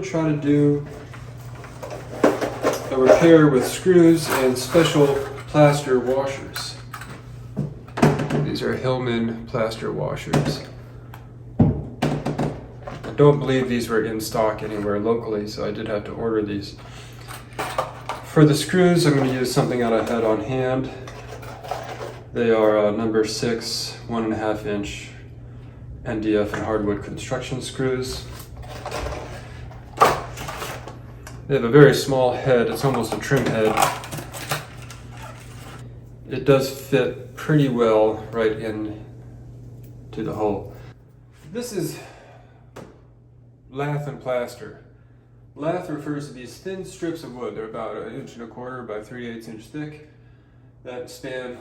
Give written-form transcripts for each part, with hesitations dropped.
try to do a repair with screws and special plaster washers. These are Hillman plaster washers. I don't believe these were in stock anywhere locally, so I did have to order these. For the screws, I'm going to use something that I had on hand. They are number 6, 1.5 inch NDF and hardwood construction screws. They have a very small head, it's almost a trim head. It does fit pretty well right in to the hole. This is lath and plaster. Lath refers to these thin strips of wood. They're about 1.25 inches by 3/8 inch thick that span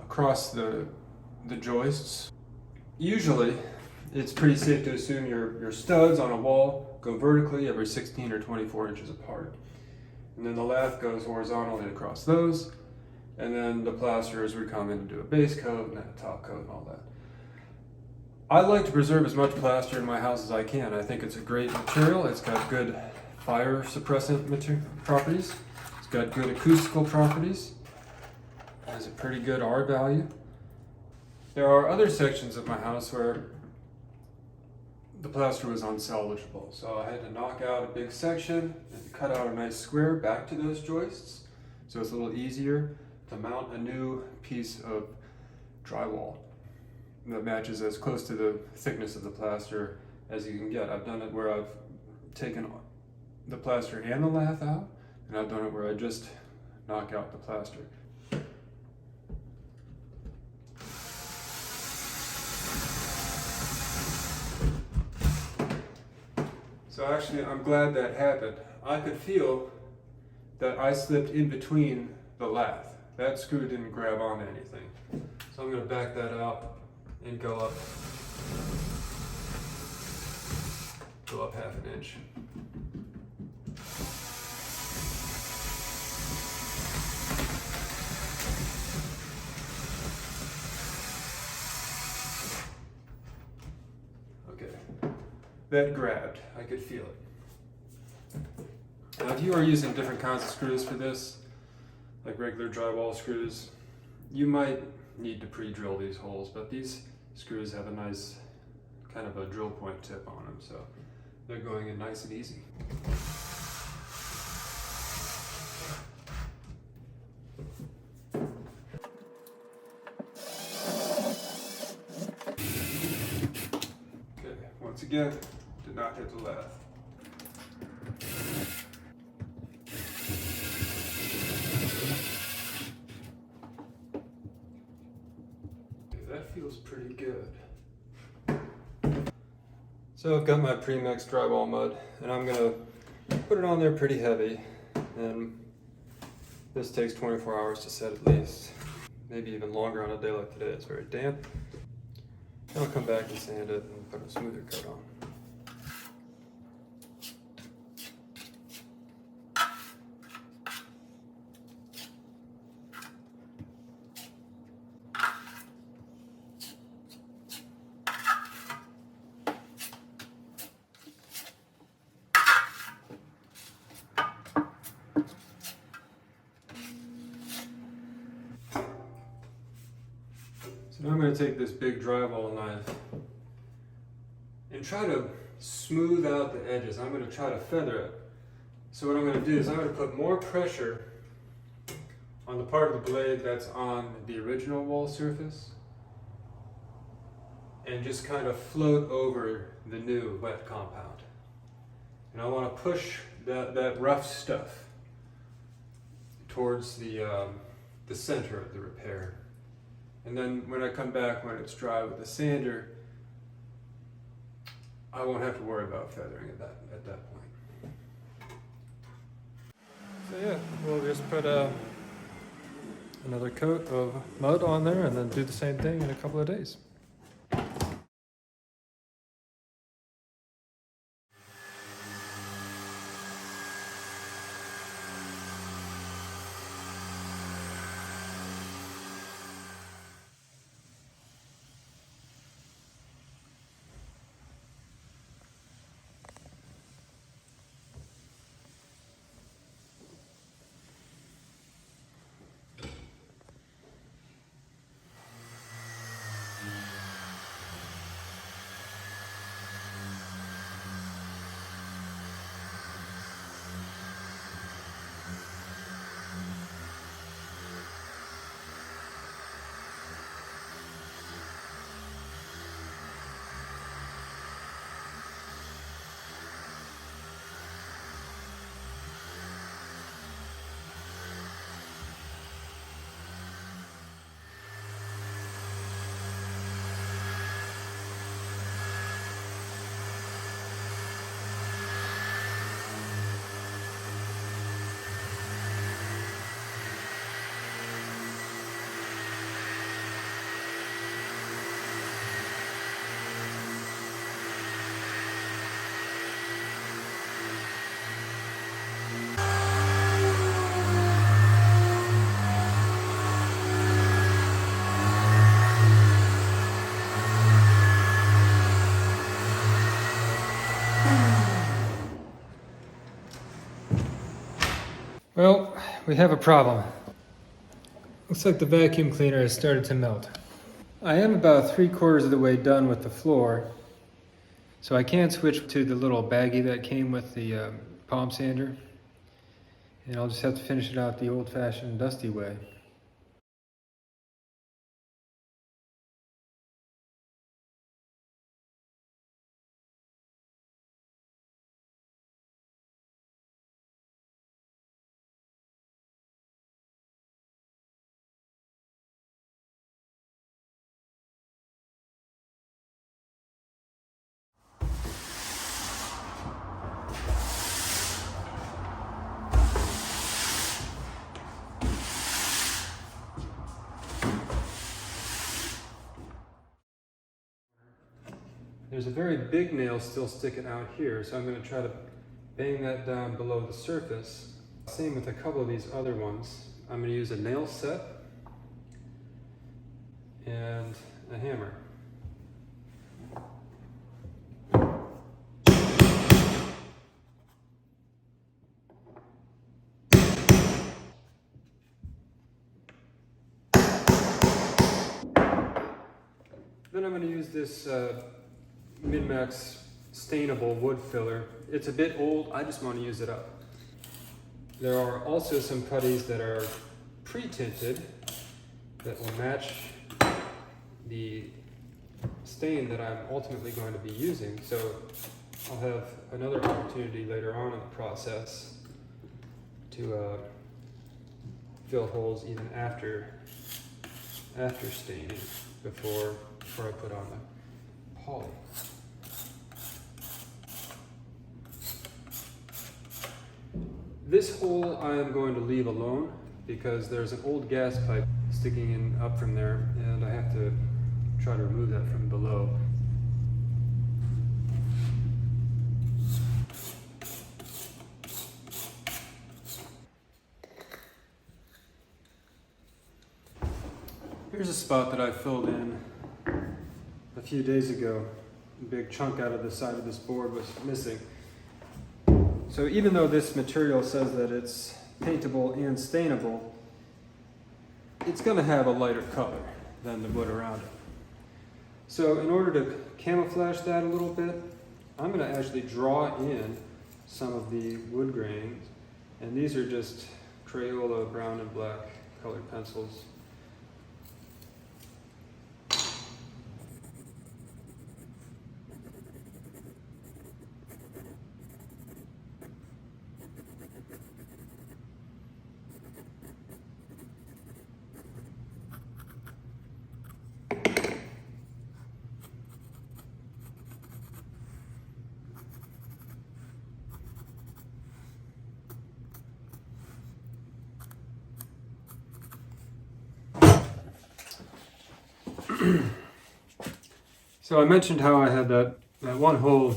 across the joists. Usually, it's pretty safe to assume your studs on a wall go vertically every 16 or 24 inches apart. And then the lath goes horizontally across those, and then the plaster as we come in and do a base coat and then a top coat and all that. I like to preserve as much plaster in my house as I can. I think it's a great material. It's got good fire suppressant properties. It's got good acoustical properties. It has a pretty good R value. There are other sections of my house where the plaster was unsalvageable. So I had to knock out a big section and cut out a nice square back to those joists. So it's a little easier to mount a new piece of drywall that matches as close to the thickness of the plaster as you can get. I've done it where I've taken the plaster and the lath out, and I've done it where I just knock out the plaster. So actually, I'm glad that happened. I could feel that I slipped in between the lath. That screw didn't grab onto anything. So I'm going to back that out and go up 1/2 inch. Okay, that grabbed. I could feel it. Now, if you are using different kinds of screws for this, like regular drywall screws, you might need to pre-drill these holes, but these screws have a nice kind of a drill point tip on them, so they're going in nice and easy. Okay, once again, did not hit the lath. That feels pretty good. So I've got my pre-mixed drywall mud, and I'm gonna put it on there pretty heavy, and this takes 24 hours to set at least, maybe even longer on a day like today. It's very damp. Then I'll come back and sand it and put a smoother coat on. So now I'm going to take this big drywall knife and try to smooth out the edges. I'm going to try to feather it. So what I'm going to do is I'm going to put more pressure on the part of the blade that's on the original wall surface and just kind of float over the new wet compound. And I want to push that rough stuff towards the center of the repair. And then when I come back, when it's dry with the sander, I won't have to worry about feathering at that point. So yeah, we'll just put another coat of mud on there and then do the same thing in a couple of days. Well, we have a problem. Looks like the vacuum cleaner has started to melt. I am about 3/4 of the way done with the floor, so I can switch to the little baggie that came with the palm sander, and I'll just have to finish it out the old-fashioned dusty way. There's a very big nail still sticking out here, so I'm going to try to bang that down below the surface. Same with a couple of these other ones. I'm going to use a nail set and a hammer. Then I'm going to use this Min-Max stainable wood filler. It's a bit old, I just want to use it up. There are also some putties that are pre-tinted that will match the stain that I'm ultimately going to be using. So I'll have another opportunity later on in the process to fill holes even after staining before I put on the poly. This hole I am going to leave alone because there's an old gas pipe sticking in up from there, and I have to try to remove that from below. Here's a spot that I filled in a few days ago. A big chunk out of the side of this board was missing. So even though this material says that it's paintable and stainable, it's going to have a lighter color than the wood around it. So in order to camouflage that a little bit, I'm going to actually draw in some of the wood grains, and these are just Crayola brown and black colored pencils. So I mentioned how I had that one hole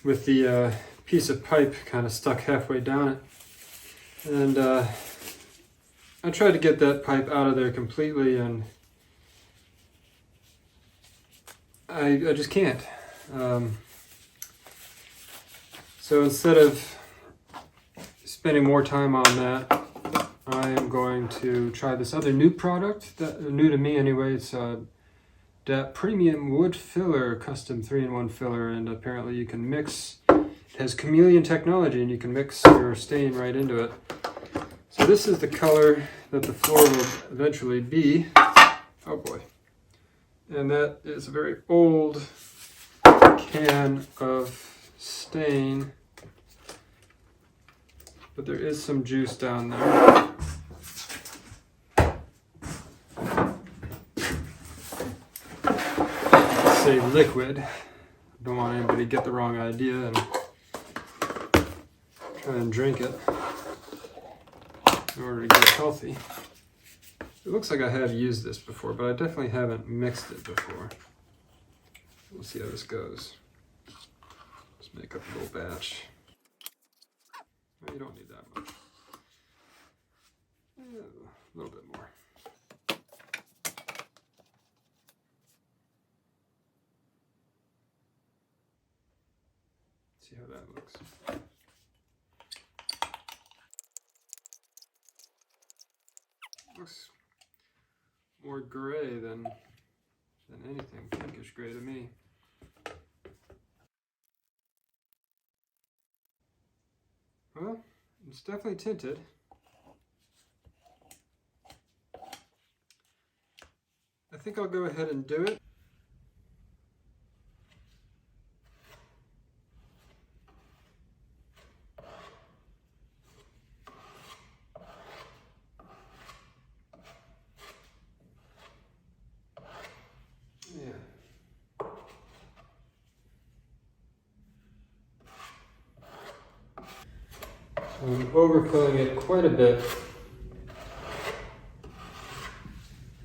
with the piece of pipe kind of stuck halfway down it. And I tried to get that pipe out of there completely, and I just can't. So instead of spending more time on that, I am going to try this other new product, that new to me anyway. It's that premium wood filler, custom 3-in-1 filler, and apparently you can mix. It has chameleon technology, and you can mix your stain right into it. So this is the color that the floor will eventually be. Oh boy. And that is a very old can of stain, but there is some juice down there. Say liquid. Don't want anybody to get the wrong idea and try and drink it in order to get healthy. It looks like I have used this before, but I definitely haven't mixed it before. We'll see how this goes. Let's make up a little batch. Well, you don't need that much. Yeah, a little bit more. See how that looks. looks more gray than anything. Pinkish gray to me. Well, it's definitely tinted. I think I'll go ahead and do it. Yeah. So I'm overfilling it quite a bit.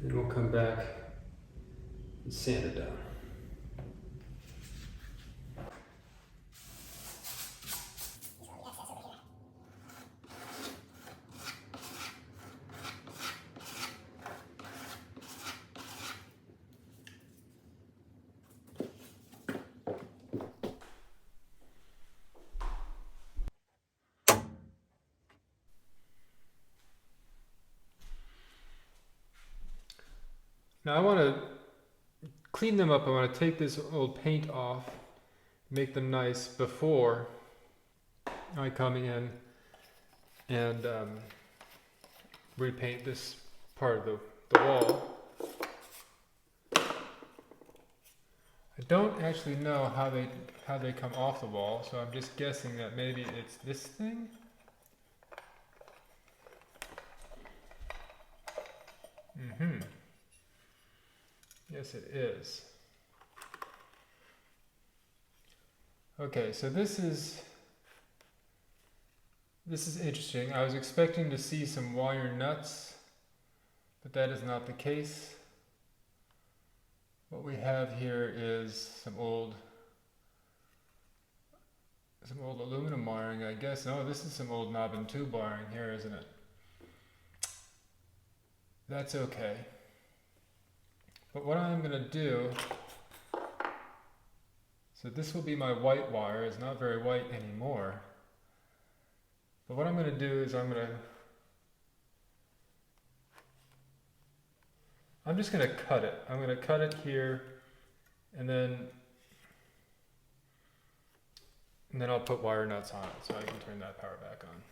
And we'll come back and sand it down. Now I want to clean them up. I want to take this old paint off, make them nice before I come in and repaint this part of the wall. I don't actually know how they come off the wall, so I'm just guessing that maybe it's this thing. Yes, it is. Okay, so this is interesting. I was expecting to see some wire nuts, but that is not the case. What we have here is some old aluminum wiring, I guess. No, this is some old knob and tube wiring here, isn't it? That's okay. But what I'm going to do, so this will be my white wire. It's not very white anymore. But what I'm going to do is I'm just going to cut it. I'm going to cut it here, and then I'll put wire nuts on it so I can turn that power back on.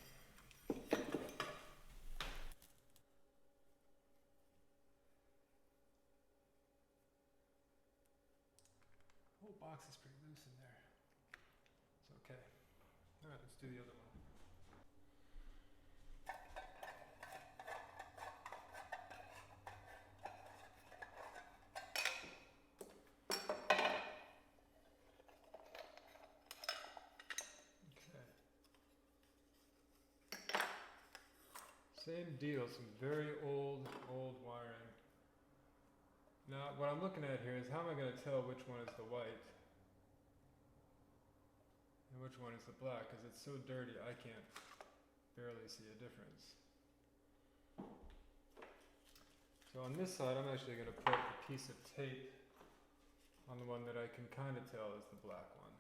The whole box is pretty loose in there. It's okay. All right, let's do the other one. Same deal, some very old wiring. Now, what I'm looking at here is how am I going to tell which one is the white and which one is the black, because it's so dirty I can't barely see a difference. So on this side, I'm actually going to put a piece of tape on the one that I can kind of tell is the black one.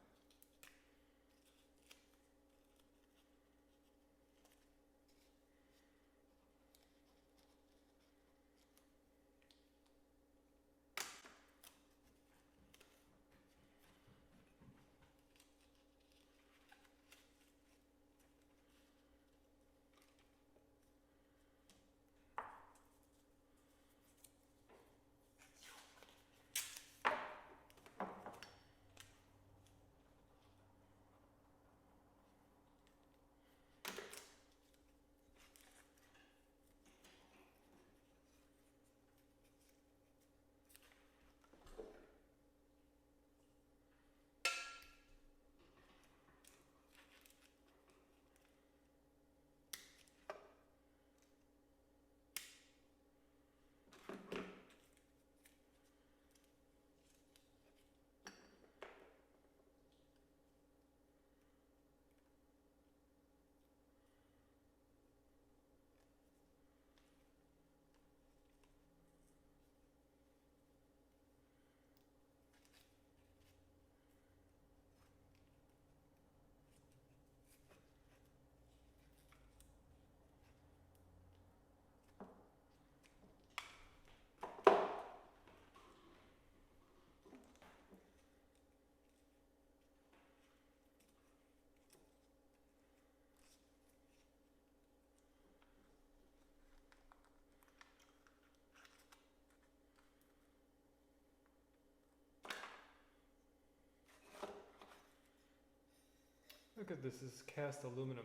Look at this, this is cast aluminum.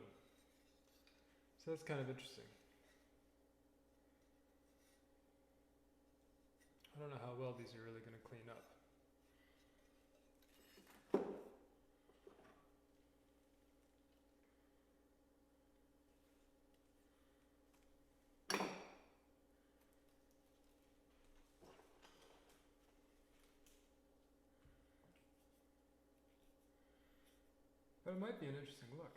So that's kind of interesting. I don't know how well these are really going to clean up. But it might be an interesting look.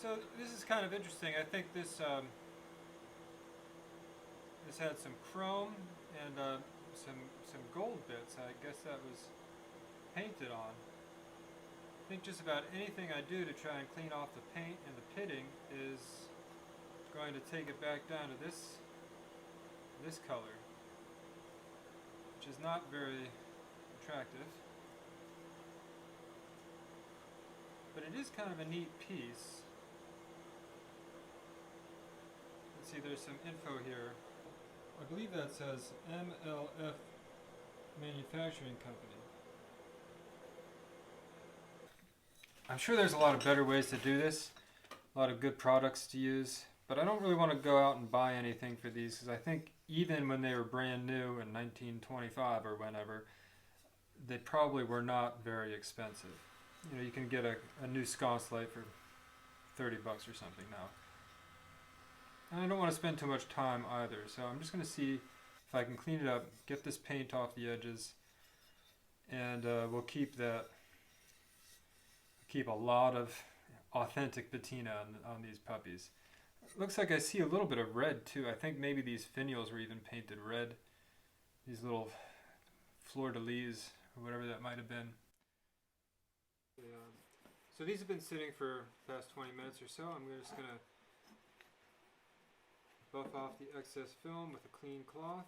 So this is kind of interesting. I think this this had some chrome and some gold bits. I guess that was painted on. I think just about anything I do to try and clean off the paint and the pitting is going to take it back down to this color, which is not very attractive. But it is kind of a neat piece. Let's see, there's some info here. I believe that says MLF Manufacturing Company. I'm sure there's a lot of better ways to do this, a lot of good products to use, but I don't really want to go out and buy anything for these because I think even when they were brand new in 1925 or whenever, they probably were not very expensive. You know, you can get a new sconce light for $30 or something now. And I don't want to spend too much time either, so I'm just going to see if I can clean it up, get this paint off the edges, and we'll keep a lot of authentic patina on these puppies. Looks like I see a little bit of red too. I think maybe these finials were even painted red. These little fleur-de-lis, or whatever that might have been. Yeah. So these have been sitting for the past 20 minutes or so. I'm just going to buff off the excess film with a clean cloth.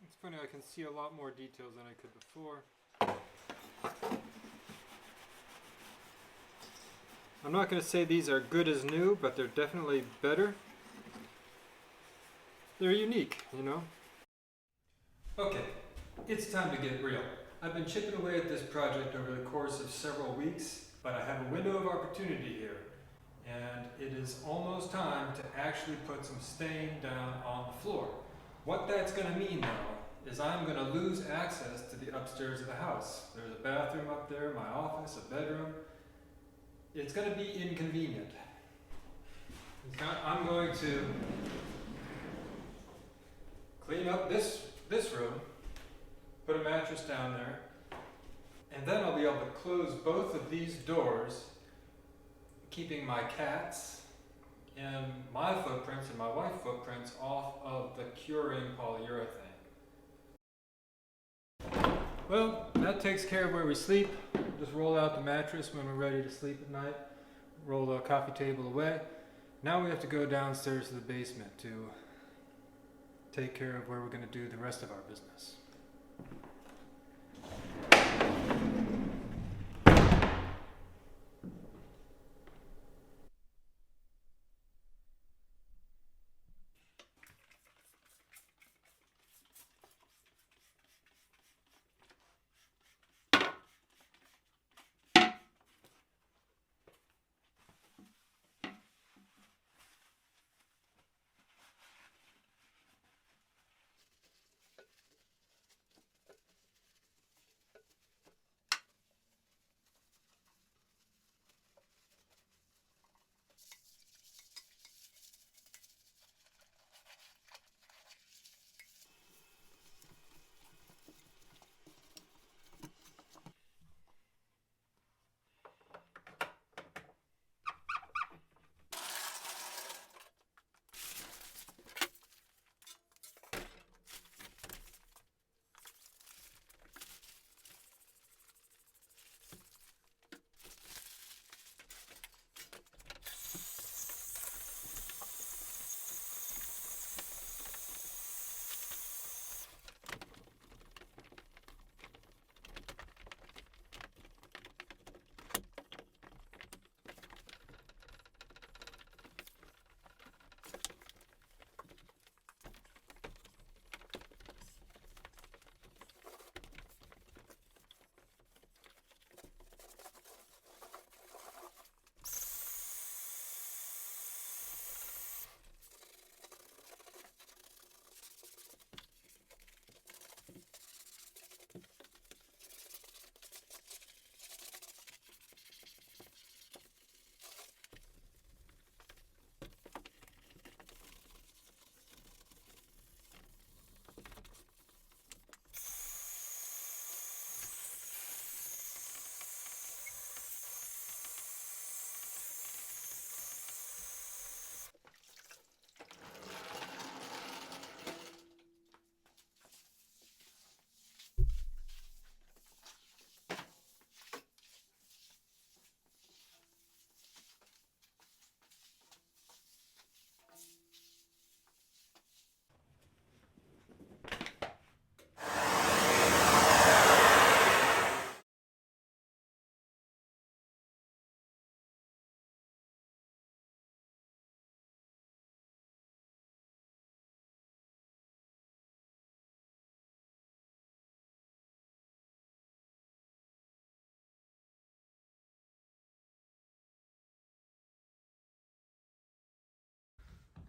It's funny, I can see a lot more details than I could before. I'm not going to say these are good as new, but they're definitely better. They're unique, you know. Okay, it's time to get real. I've been chipping away at this project over the course of several weeks, but I have a window of opportunity here. And it is almost time to actually put some stain down on the floor. What that's going to mean though is I'm going to lose access to the upstairs of the house. There's a bathroom up there, my office, a bedroom. It's going to be inconvenient. I'm going to clean up this room, put a mattress down there, and then I'll be able to close both of these doors, keeping my cats and my footprints and my wife's footprints off of the curing polyurethane. Well, that takes care of where we sleep. Just roll out the mattress when we're ready to sleep at night. Roll the coffee table away. Now we have to go downstairs to the basement to take care of where we're going to do the rest of our business.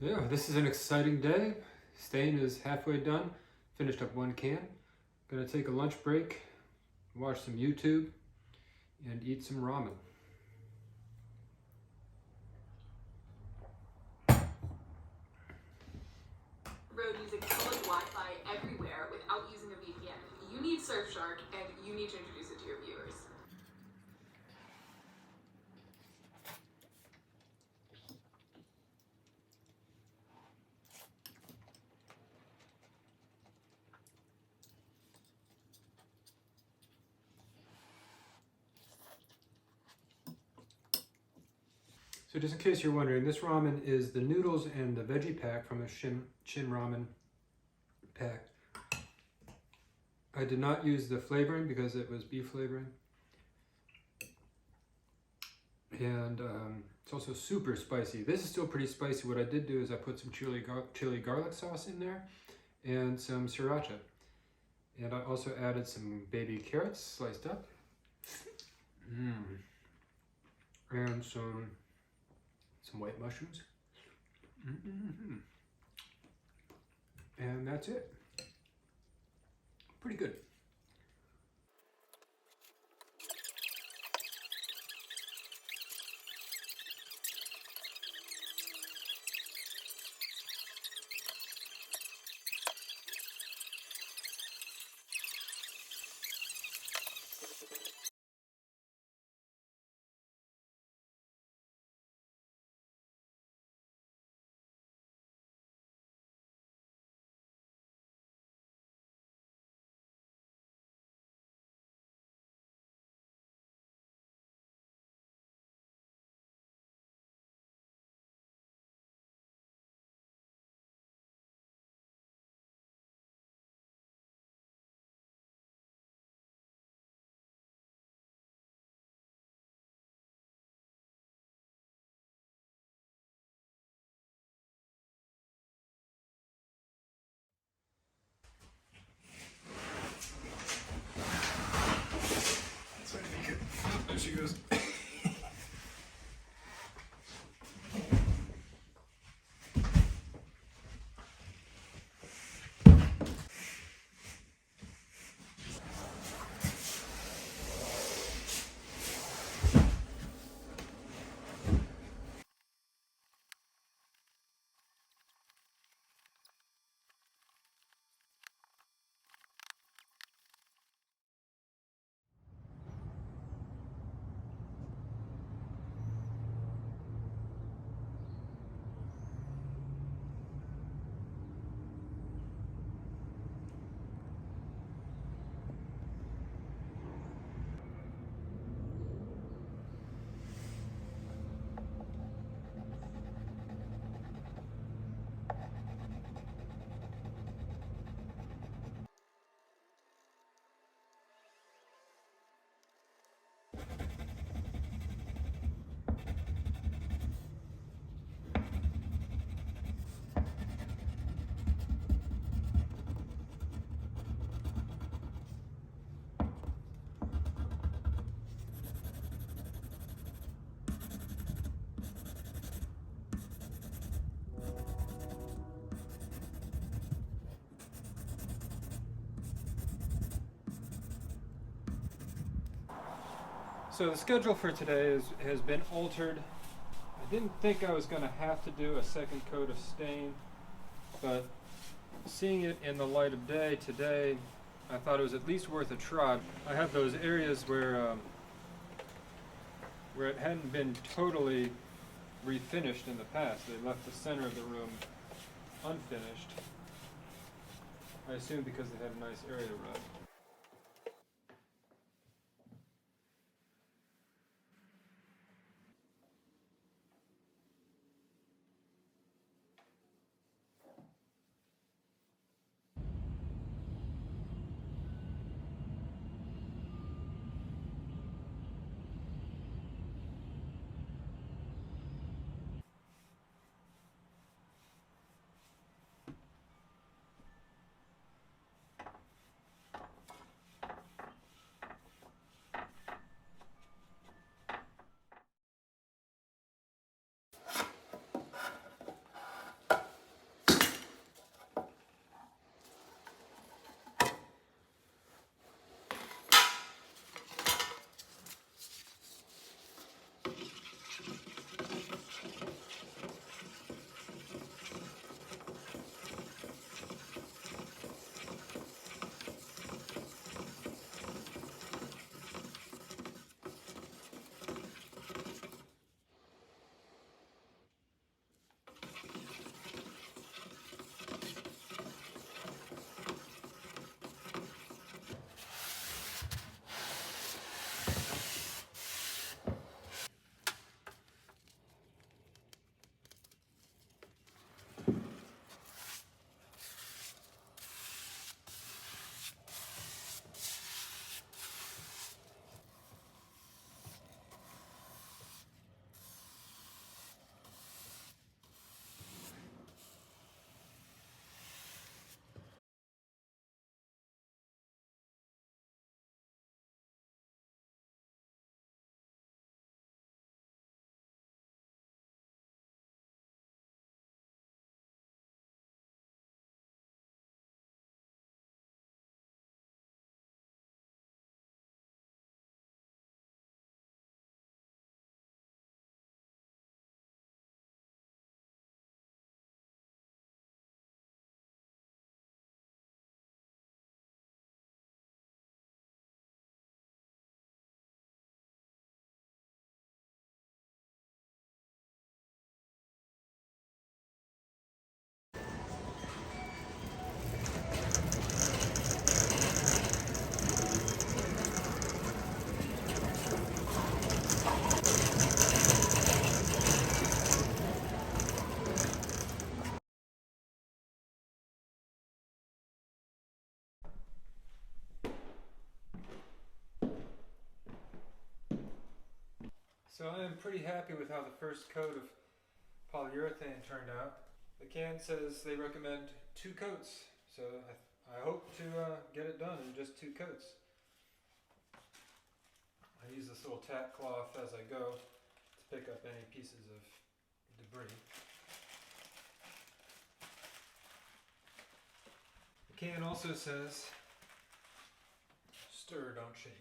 Yeah, this is an exciting day. Stain is halfway done. Finished up one can. Gonna take a lunch break, watch some YouTube, and eat some ramen. Road using solid Wi-Fi everywhere without using a VPN. You need Surfshark, and you need to introduce it to your viewers. So just in case you're wondering, this ramen is the noodles and the veggie pack from a Shin ramen pack. I did not use the flavoring because it was beef flavoring. And it's also super spicy. This is still pretty spicy. What I did do is I put some chili garlic sauce in there and some sriracha. And I also added some baby carrots sliced up. And some white mushrooms. And that's it. Pretty good. There she goes. So the schedule for today has been altered. I didn't think I was going to have to do a second coat of stain, but seeing it in the light of day today, I thought it was at least worth a try. I have those areas where it hadn't been totally refinished in the past. They left the center of the room unfinished. I assume because they had a nice area to rub. So I am pretty happy with how the first coat of polyurethane turned out. The can says they recommend 2 coats, so I hope to get it done in just 2 coats. I use this little tack cloth as I go to pick up any pieces of debris. The can also says, stir, don't shake.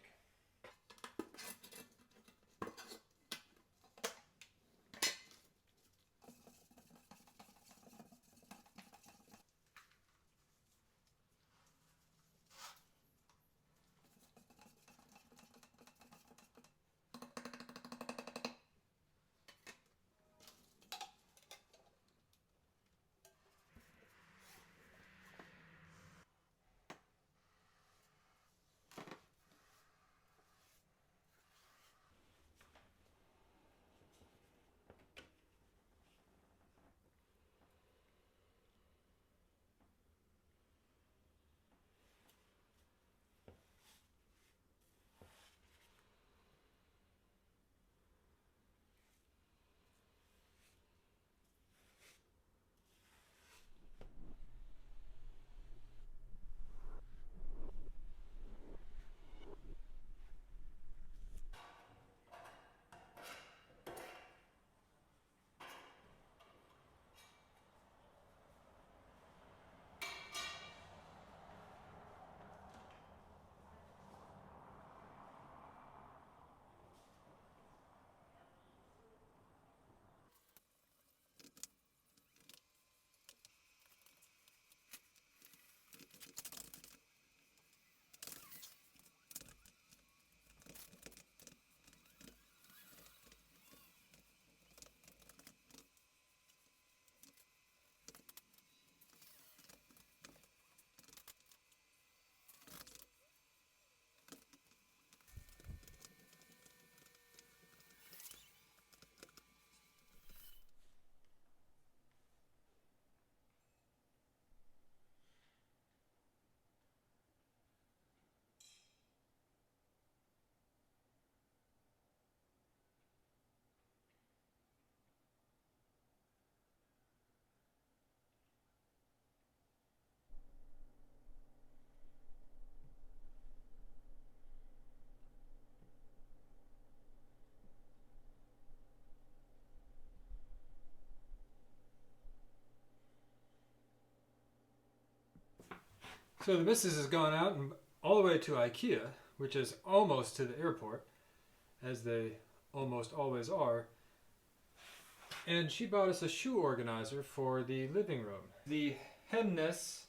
So the missus has gone out and all the way to IKEA, which is almost to the airport, as they almost always are. And she bought us a shoe organizer for the living room. The Hemnes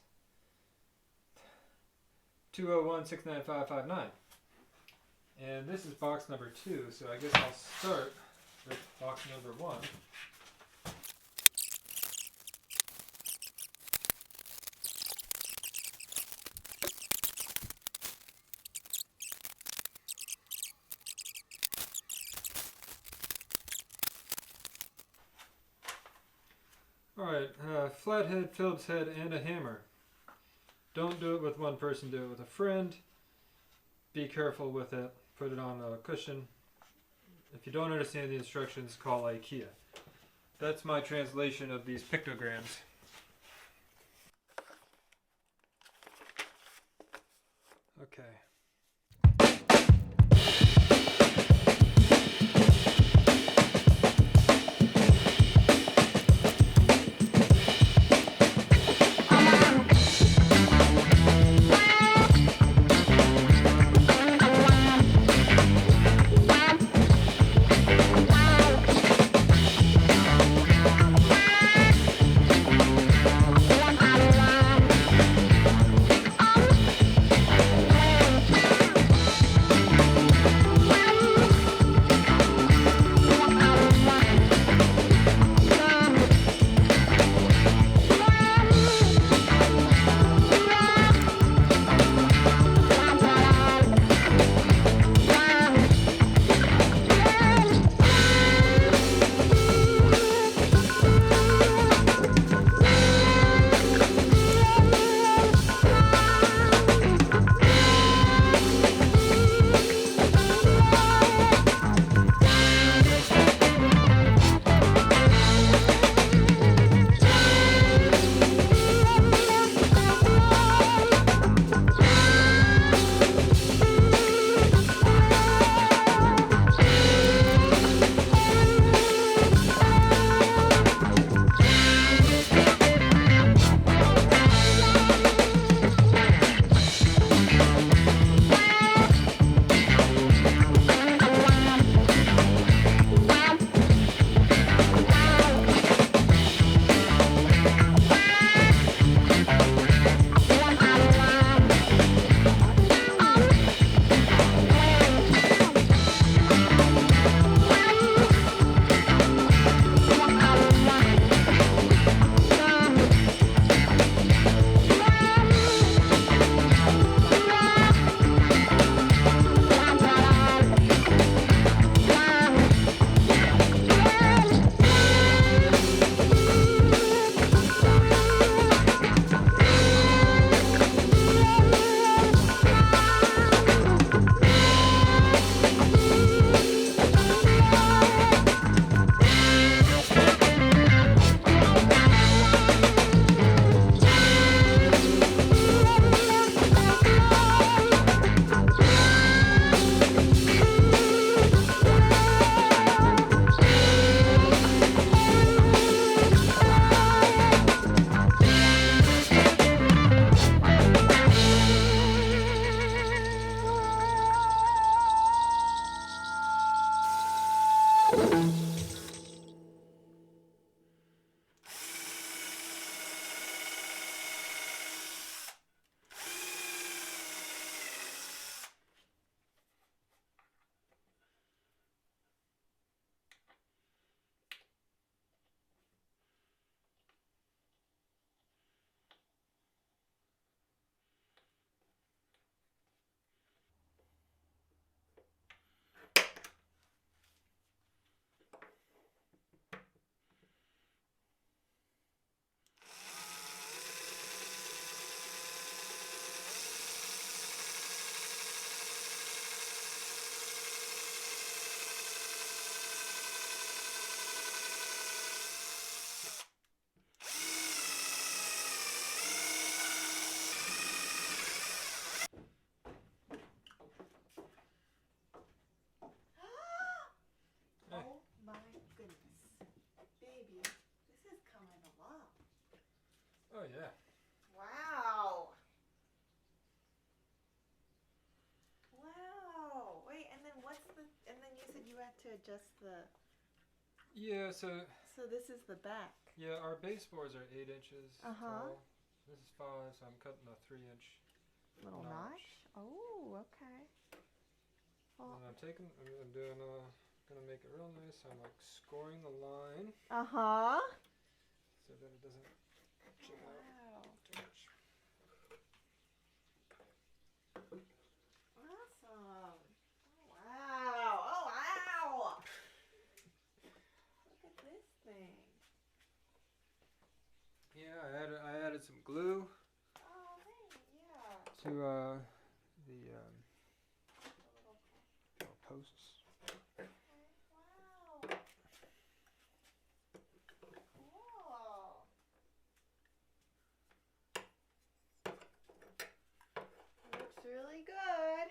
201-69559. And this is box number 2, so I guess I'll start with box number 1. Alright, flathead, Phillips head, and a hammer. Don't do it with one person, do it with a friend. Be careful with it. Put it on a cushion. If you don't understand the instructions, call IKEA. That's my translation of these pictograms. Okay. Oh yeah. Wow. Wow. Wait, and then and then you said you had to adjust the... Yeah, so this is the back. yeah, our baseboards are 8 inches Uh-huh. tall. This is 5, so I'm cutting a 3-inch Little notch? Oh, okay. Well, and I'm doing gonna make it real nice. I'm like scoring the line uh-huh. so that it doesn't chip out Wow. too much. Awesome. Oh, wow. Oh, wow. Look at this thing. Yeah, I added some glue Oh, hey, yeah. to the little posts. Okay. Wow. Cool. Looks really good.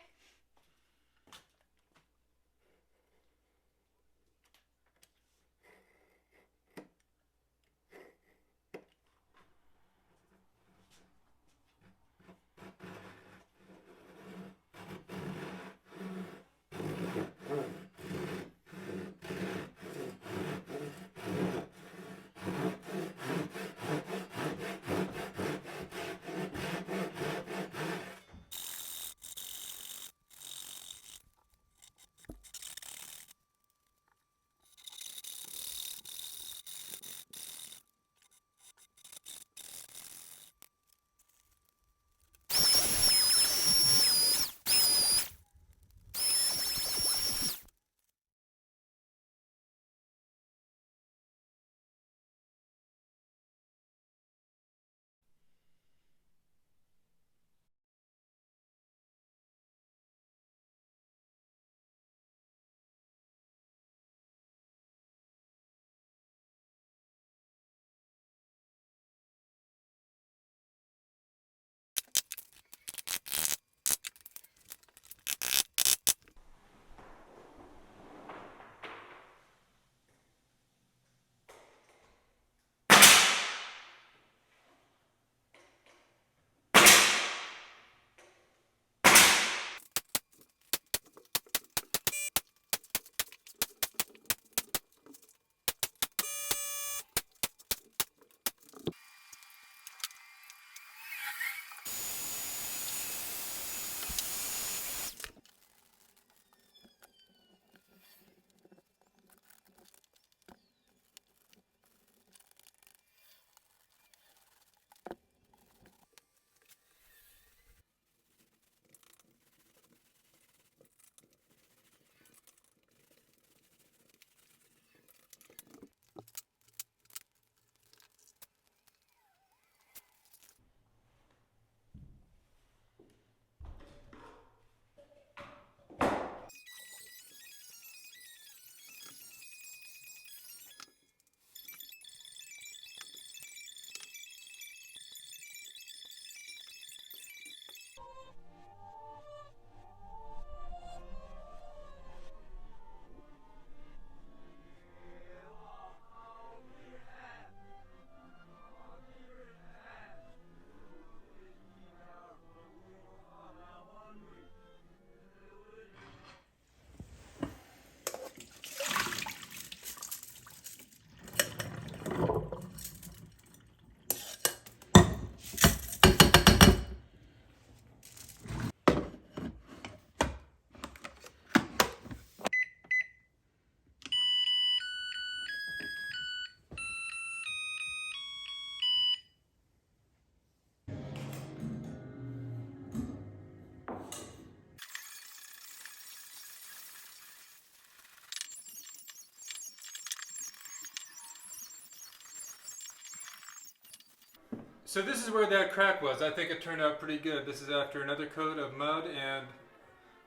So this is where that crack was. I think it turned out pretty good. This is after another coat of mud and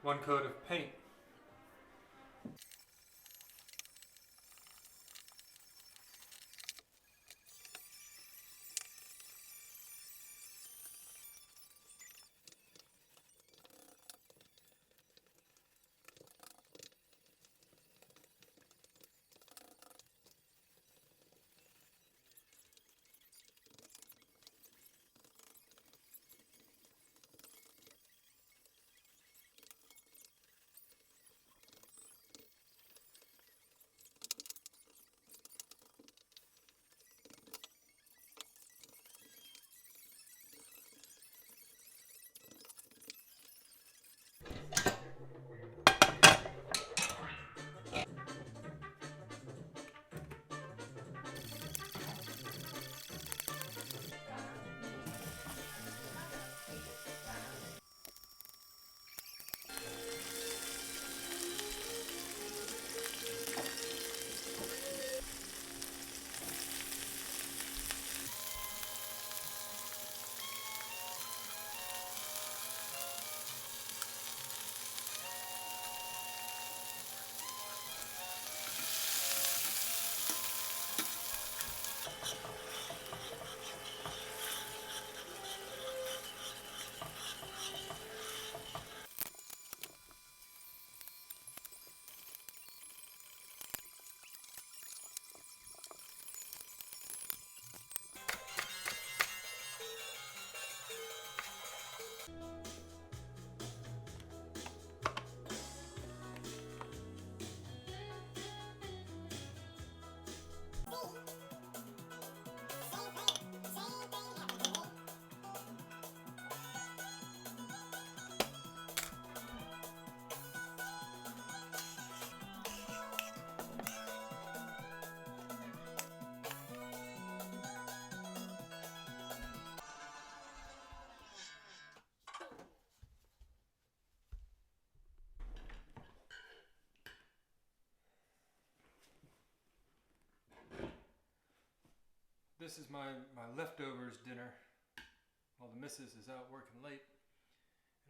1 coat of paint. This is my leftovers dinner while the missus is out working late.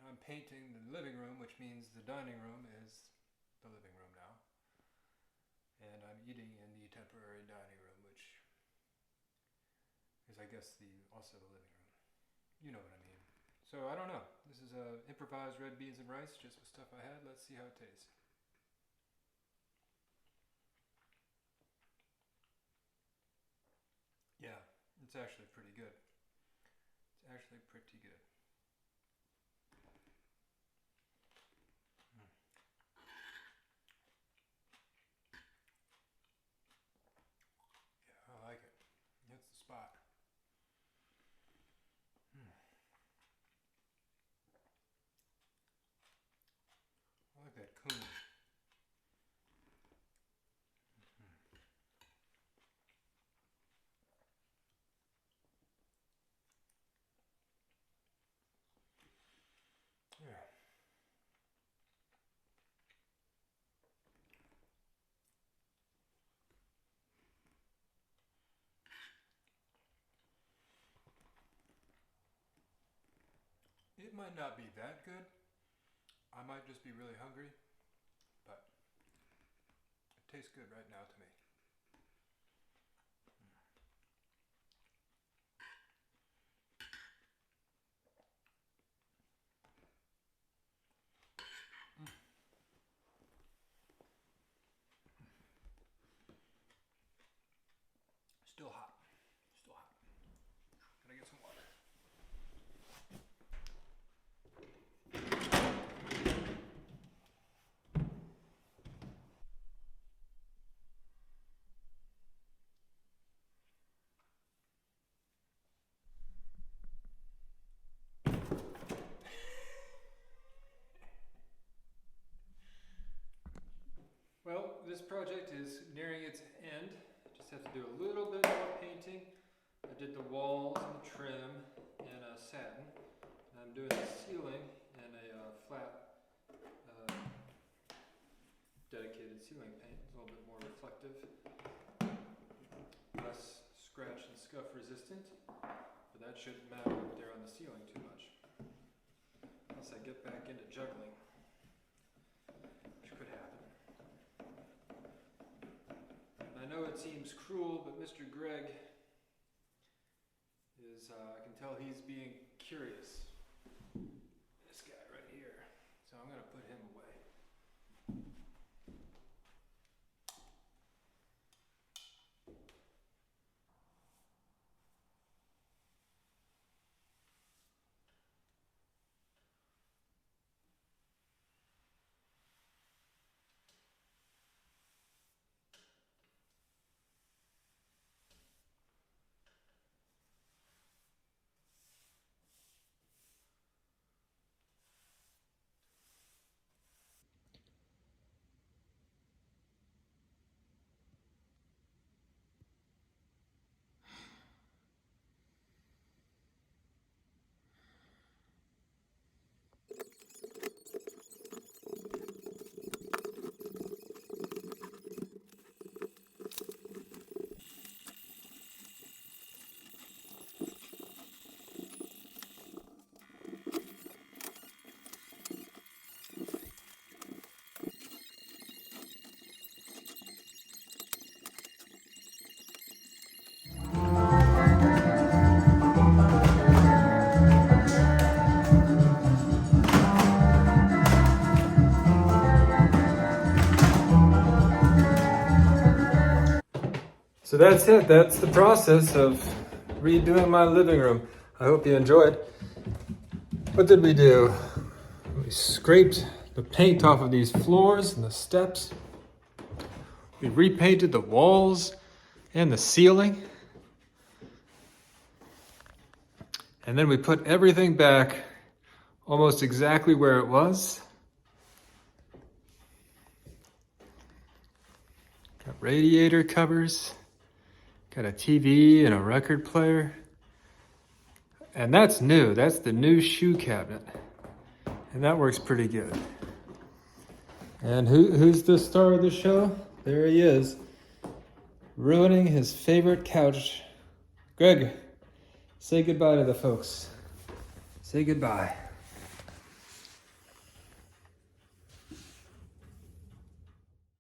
And I'm painting the living room, which means the dining room is the living room now. And I'm eating in the temporary dining room, which is, I guess, also the living room. You know what I mean. So I don't know. This is improvised red beans and rice, just with stuff I had. Let's see how it tastes. Yeah, it's actually pretty good. It's actually pretty good. Yeah, I like it. Hits the spot. I like that cumin. Yeah. It might not be that good. I might just be really hungry, but it tastes good right now to me. Still hot. Still hot. Gotta get some water. Well, this project is nearing its end. Just have to do a little bit more painting. I did the walls and the trim in satin. And I'm doing the ceiling in a flat dedicated ceiling paint. It's a little bit more reflective, less scratch and scuff resistant, but that shouldn't matter up there on the ceiling too much. Unless I get back into juggling, which could happen. I know it seems cruel, but Mr. Gregg is, I can tell he's being curious. This guy right here. So I'm going to put him away. So that's it. That's the process of redoing my living room. I hope you enjoyed. What did we do? We scraped the paint off of these floors and the steps. We repainted the walls and the ceiling. And then we put everything back almost exactly where it was. Got radiator covers, got a TV and a record player. And that's new. That's the new shoe cabinet. And that works pretty good. And who's the star of the show? There he is, ruining his favorite couch. Greg, say goodbye to the folks. Say goodbye.